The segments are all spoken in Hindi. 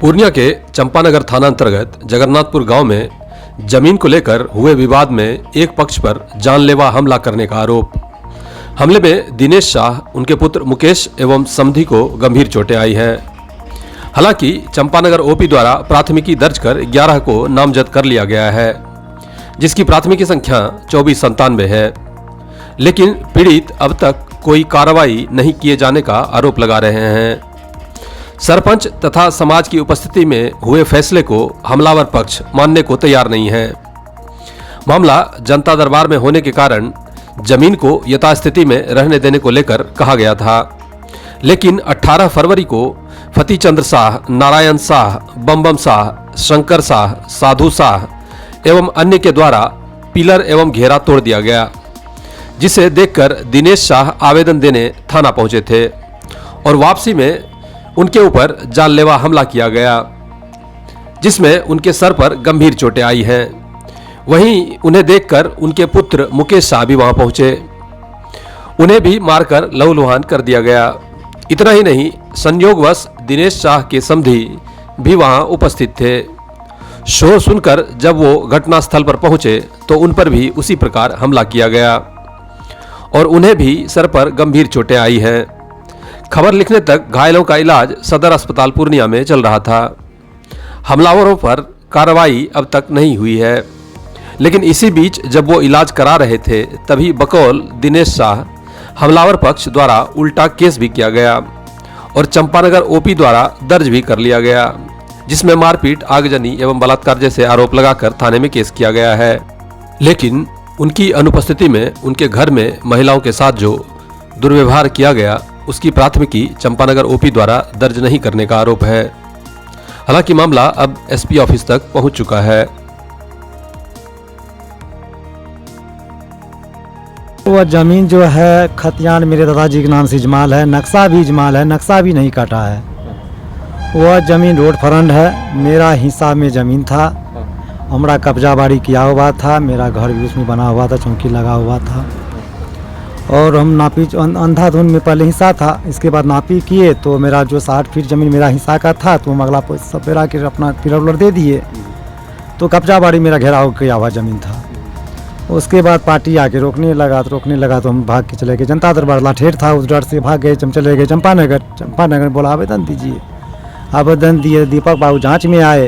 पूर्णिया के चंपानगर थाना अंतर्गत जगन्नाथपुर गांव में जमीन को लेकर हुए विवाद में एक पक्ष पर जानलेवा हमला करने का आरोप। हमले में दिनेश शाह, उनके पुत्र मुकेश एवं समधी को गंभीर चोटें आई हैं। हालांकि चंपानगर ओपी द्वारा प्राथमिकी दर्ज कर 11 को नामजद कर लिया गया है, जिसकी प्राथमिकी संख्या 2497 है। लेकिन पीड़ित अब तक कोई कार्रवाई नहीं किए जाने का आरोप लगा रहे हैं। सरपंच तथा समाज की उपस्थिति में हुए फैसले को हमलावर पक्ष मानने को तैयार नहीं है। मामला जनता दरबार में होने के कारण जमीन को यथास्थिति में रहने देने को लेकर कहा गया था, लेकिन 18 फरवरी को फती चंद्र शाह, नारायण शाह, बम शाह, शंकर शाह, साधु शाह एवं अन्य के द्वारा पिलर एवं घेरा तोड़ दिया गया, जिसे देखकर दिनेश शाह आवेदन देने थाना पहुंचे थे और वापसी में उनके ऊपर जानलेवा हमला किया गया, जिसमें उनके सर पर गंभीर चोटें आई हैं। वहीं उन्हें देखकर उनके पुत्र मुकेश शाह भी वहां पहुंचे, उन्हें भी मारकर लहूलुहान कर दिया गया। इतना ही नहीं, संयोगवश दिनेश शाह के समधी भी वहां उपस्थित थे। शोर सुनकर जब वो घटनास्थल पर पहुंचे तो उन पर भी उसी प्रकार हमला किया गया और उन्हें भी सर पर गंभीर चोटें आई हैं। खबर लिखने तक घायलों का इलाज सदर अस्पताल पूर्णिया में चल रहा था। हमलावरों पर कार्रवाई अब तक नहीं हुई है, लेकिन इसी बीच जब वो इलाज करा रहे थे तभी बकौल दिनेश शाह हमलावर पक्ष द्वारा उल्टा केस भी किया गया और चंपानगर ओपी द्वारा दर्ज भी कर लिया गया, जिसमें मारपीट, आगजनी एवं बलात्कार जैसे आरोप लगाकर थाने में केस किया गया है। लेकिन उनकी अनुपस्थिति में उनके घर में महिलाओं के साथ जो दुर्व्यवहार किया गया, उसकी प्राथमिकी चंपानगर ओपी द्वारा दर्ज नहीं करने का आरोप है। हालांकि मामला अब एसपी ऑफिस तक पहुंच चुका है। वह जमीन जो है खतियान मेरे दादाजी के नाम से इजमाल है, नक्शा भी इजमाल है, नक्शा भी नहीं काटा है। वह जमीन रोड फ्रंट है, मेरा हिस्सा में जमीन था, हमारा कब्जा बाड़ी किया हुआ था, मेरा घर भी उसमें बना हुआ था, चौकी लगा हुआ था और हम नापी अंधाधुन में पहले हिस्सा था। इसके बाद नापी किए तो मेरा जो 60 फीट ज़मीन मेरा हिस्सा का था, तो हम अगला सपेरा के अपना पिलर उलर दे दिए, तो कब्जा बाड़ी मेरा घेराव किया हुआ ज़मीन था। उसके बाद पार्टी आके रोकने लगा तो हम भाग के चले गए। जनता दरबार लाठेर था, उस डर से भाग गए। हम चले गए चंपानगर बोला आवेदन दीजिए, आवेदन दिए। दीपक बाबू जाँच में आए,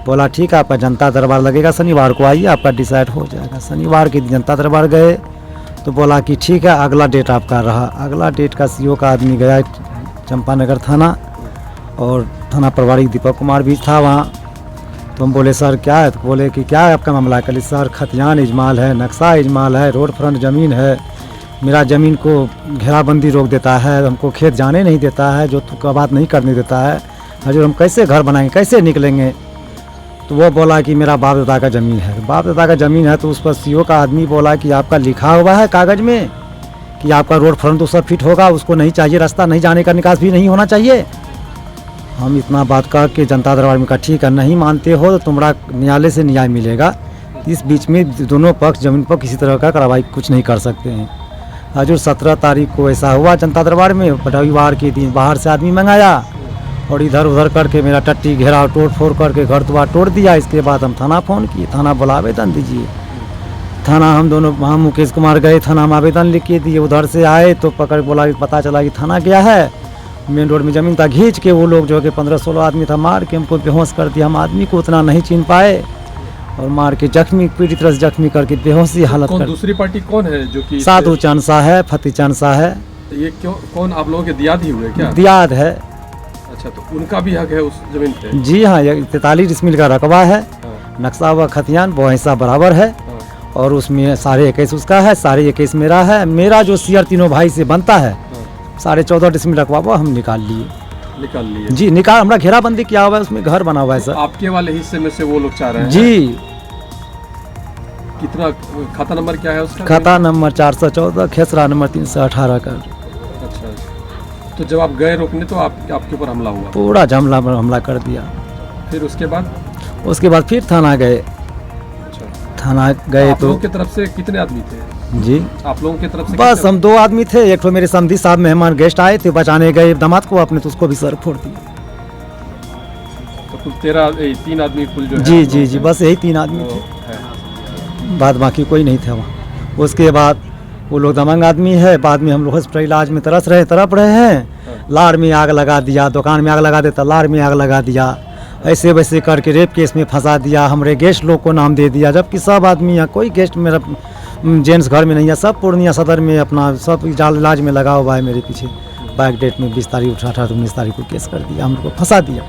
बोला ठीक है आपका जनता दरबार लगेगा, शनिवार को आइए, आपका डिसाइड हो जाएगा। शनिवार के दिन जनता दरबार गए तो बोला कि ठीक है अगला डेट आपका रहा। अगला डेट का सीओ का आदमी गया चंपानगर थाना और थाना प्रभारी दीपक कुमार भी था वहाँ। तो हम बोले सर क्या है, तो बोले कि क्या है आपका मामला। कल सर खतियान इजमाल है, नक्शा इजमाल है, रोड फ्रंट ज़मीन है, मेरा ज़मीन को घेराबंदी रोक देता है, हमको खेत जाने नहीं देता है, जो तुका बात नहीं करने देता है। हजूर हम कैसे घर बनाएंगे, कैसे निकलेंगे। तो वो बोला कि मेरा बाप दादा का ज़मीन है। बाप दादा का ज़मीन है तो उस पर सीओ का आदमी बोला कि आपका लिखा हुआ है कागज़ में कि आपका रोड फ्रंट तो सब फिट होगा, उसको नहीं चाहिए, रास्ता नहीं जाने का निकास भी नहीं होना चाहिए। हम इतना बात कर के जनता दरबार में कहा ठीक है, नहीं मानते हो तो तुम्हारा न्यायालय से न्याय मिलेगा। इस बीच में दोनों पक्ष ज़मीन पर किसी तरह का कार्रवाई कुछ नहीं कर सकते हैं। हजूर 17 तारीख को ऐसा हुआ जनता दरबार में, रविवार के दिन बाहर से आदमी मंगाया और इधर उधर करके मेरा टट्टी घेरा तोड़ फोड़ करके घर द्वार तोड़ दिया। इसके बाद हम थाना फ़ोन किए, थाना बोला आवेदन दीजिए। थाना हम मुकेश कुमार गए, थाना में आवेदन लिख के दिए। उधर से आए तो पकड़ बोला पता चला कि थाना गया है, मेन रोड में ज़मीन था। खींच के वो लोग जो कि 15-16 आदमी था, मार के हमको बेहोश कर दिया। हम आदमी को उतना नहीं चिन्ह पाए और मार के जख्मी, पूरी तरह से जख्मी करके बेहोशी हालत कर। दूसरी पार्टी कौन है जो कि साधु चंद शाह है, फती चंद शाह है। ये क्यों, कौन आप लोगों के दियाद ही हुए क्या? दियाद है। अच्छा, तो उनका भी हक है उस जमीन पे? जी हाँ, 43 डिसमिल का रकबा है। नक्शा हुआ खतियान वो हिस्सा बराबर है और उसमें 21.5 उसका है, 21.5 मेरा है। मेरा जो शेयर तीनों भाई से बनता है 14.5 डिसमिल रकबा वो हम निकाल लिए जी। हमारा घेराबंदी किया हुआ है, उसमें घर बना हुआ है सर। आपके वाले हिस्से में से वो लोग चाह रहे हैं जी। कितना खाता नंबर क्या है उसका? खाता नंबर 414, खेसरा नंबर 318 का। तो जब आप गए रोकने तो आपके ऊपर हमला हुआ? पूरा हमला कर दिया। फिर उसके बाद फिर थाना गए। थाना गए आप तो लोगों की तरफ से कितने आदमी थे? जी आप लोगों की तरफ से बस हम 2 आदमी थे। एक तो मेरे समधी साहब मेहमान गेस्ट आए थे, बचाने गए दामाद को अपने, तो उसको भी सर फोड़ दिया। कुल 3 आदमी कुल जो है जी जी जी, बस यही 3 आदमी थे, है। बाद बाकी कोई नहीं था वहाँ। उसके बाद वो लोग दमंग आदमी है, बाद में हम लोग हॉस्पिटल इलाज में तड़प रहे हैं, लार में आग लगा दिया, दुकान में आग लगा देता, लार में आग लगा दिया, ऐसे वैसे करके रेप केस में फंसा दिया, हमारे गेस्ट लोग को नाम दे दिया, जबकि सब आदमी यहाँ कोई गेस्ट मेरा जेंट्स घर में नहीं है, सब पूर्णिया सदर में अपना सब इलाज में लगा हुआ है मेरे पीछे। बैक डेट में 20 तारीख 18 19 तारीख को केस कर दिया, हम लोग को फंसा दिया,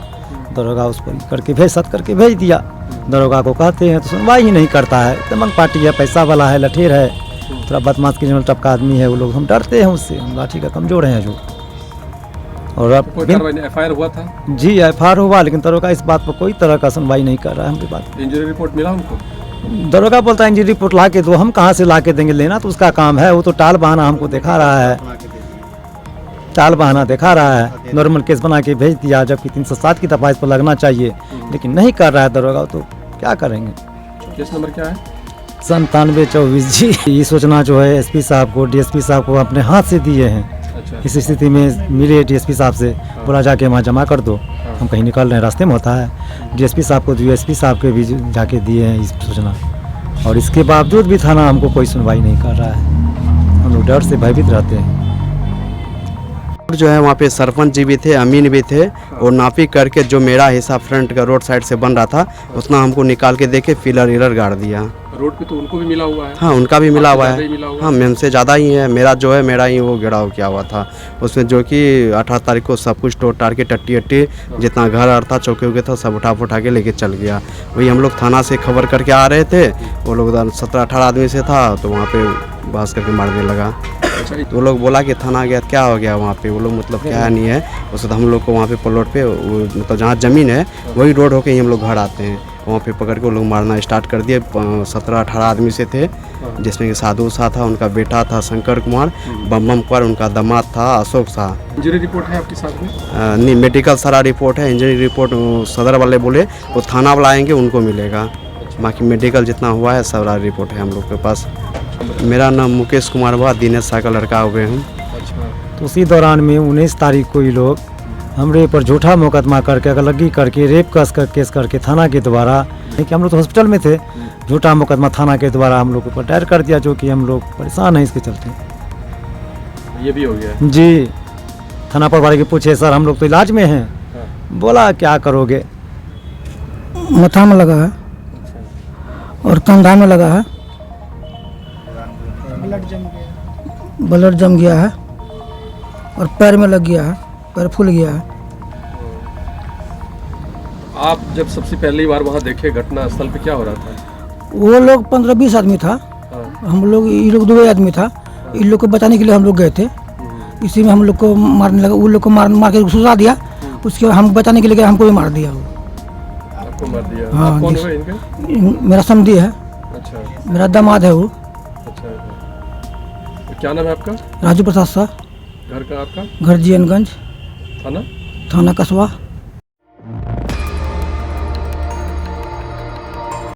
दरोगा उस पर करके सत करके भेज दिया। दरोगा को कहते हैं तो सुनवाई ही नहीं करता है, दमंग पार्टी है, पैसा वाला है, लठेर है, थोड़ा बदमाश क्रिमिनल टपका आदमी है वो लोग, हम डरते हैं उससे, हम लाठी का कमजोर हैं जो। और अब FIR हुआ था? जी FIR हुआ, लेकिन दरोगा इस बात पर कोई तरह का सुनवाई नहीं कर रहा है हमारी बात। इंजरी रिपोर्ट मिला उनको? दरोगा बोलता है इंजरी रिपोर्ट ला के दो, हम कहाँ से ला के देंगे, लेना तो उसका काम है, वो तो टाल बहाना हमको दिखा रहा है, टाल बहाना दिखा रहा है, नॉर्मल केस बना के भेज दिया, जबकि 307 की दफा इस पर लगना चाहिए, लेकिन नहीं कर रहा है दरोगा, तो क्या करेंगे। केस नंबर क्या है? 9724 जी। ये सूचना जो है SP साहब को, DSP साहब को अपने हाथ से दिए हैं। अच्छा। इस स्थिति में मिले DSP साहब से, बोला जाके वहाँ जमा कर दो, हम कहीं निकल रहे हैं, रास्ते में होता है। DSP साहब को DSP साहब के भी जाके दिए हैं इस सूचना, और इसके बावजूद भी थाना हमको कोई सुनवाई नहीं कर रहा है, हम लोग डर से भयभीत रहते हैं। जो है वहाँ पे सरपंच जी भी थे, अमीन भी थे, और नापी करके जो मेरा हिस्सा फ्रंट का रोड साइड से बन रहा था उतना हमको निकाल के देके फिलर इलर गाड़ दिया। रोड पे तो उनको भी मिला हुआ है? हाँ, उनका भी मिला हुआ है। मिला हुआ हाँ, हमसे ज़्यादा ही है, मेरा जो है मेरा ही वो घेराव किया हुआ था उसमें, जो कि 18 तारीख को सब कुछ तोड़ टार के टट्टी अट्टी जितना घर और था चौके उके था सब उठा के लेके चल गया। वही हम लोग थाना से खबर करके आ रहे थे, वो लोग 17-18 आदमी से था, तो वहाँ पे बहस करके मारने लगा। तो वो लोग बोला कि थाना गया, क्या हो गया वहाँ पे, वो लोग मतलब क्या नहीं है, उसके बाद हम लोग को वहाँ पे प्लॉट पे मतलब जहाँ ज़मीन है वही रोड होके ही हम लोग घर आते हैं, वहाँ पे पकड़ के वो लोग मारना स्टार्ट कर दिए। 17-18 आदमी से थे, जिसमें कि साधु शाह था, उनका बेटा था शंकर कुमार, बम कुमार उनका दामाद था अशोक शाह। इंजरी रिपोर्ट है आपके साथ में? नहीं, मेडिकल सारा रिपोर्ट है, इंजरी रिपोर्ट सदर वाले बोले वो थाना वाला आएंगे उनको मिलेगा, बाकी मेडिकल जितना हुआ है सारा रिपोर्ट है हम लोग के पास। मेरा नाम मुकेश कुमार हुआ, दिनेश शाह का लड़का हुए हम। तो उसी दौरान में 19 तारीख को ये लोग हमरे पर झूठा मुकदमा करके, अगलगी करके, रेप केस करके थाना के द्वारा, कि हम लोग तो हॉस्पिटल में थे, झूठा मुकदमा थाना के द्वारा हम लोग को दायर कर दिया, जो कि हम लोग परेशान हैं इसके चलते। ये भी हो गया जी, थाना पर वाले के पूछे, सर हम लोग तो इलाज में हैं, बोला क्या करोगे, मथा में लगा है और कंधा में लगा है, ब्लड जम गया है और पैर में लग गया है, पैर फूल गया है। आप जब सबसे पहली बार वहाँ देखे घटना स्थल पे क्या हो रहा था? वो लोग 15-20 आदमी था, हम लोग ये लोग 2 आदमी था, इन लोग को बचाने के लिए हम लोग गए थे, इसी में हम लोग को मारने लगा, उन लोग को मार के सुझा दिया, उसके बाद हम बचाने के लिए गए, हमको भी मार दिया। आपको मार दिया? हाँ, आप कौन हुए इनके? मेरा समधी है। अच्छा, मेरा दामाद है वो। अच्छा, तो क्या नाम है आपका? राजू प्रसाद शाह। घर का आपका? घर जीएनगंज, थाना? थाना कसबा।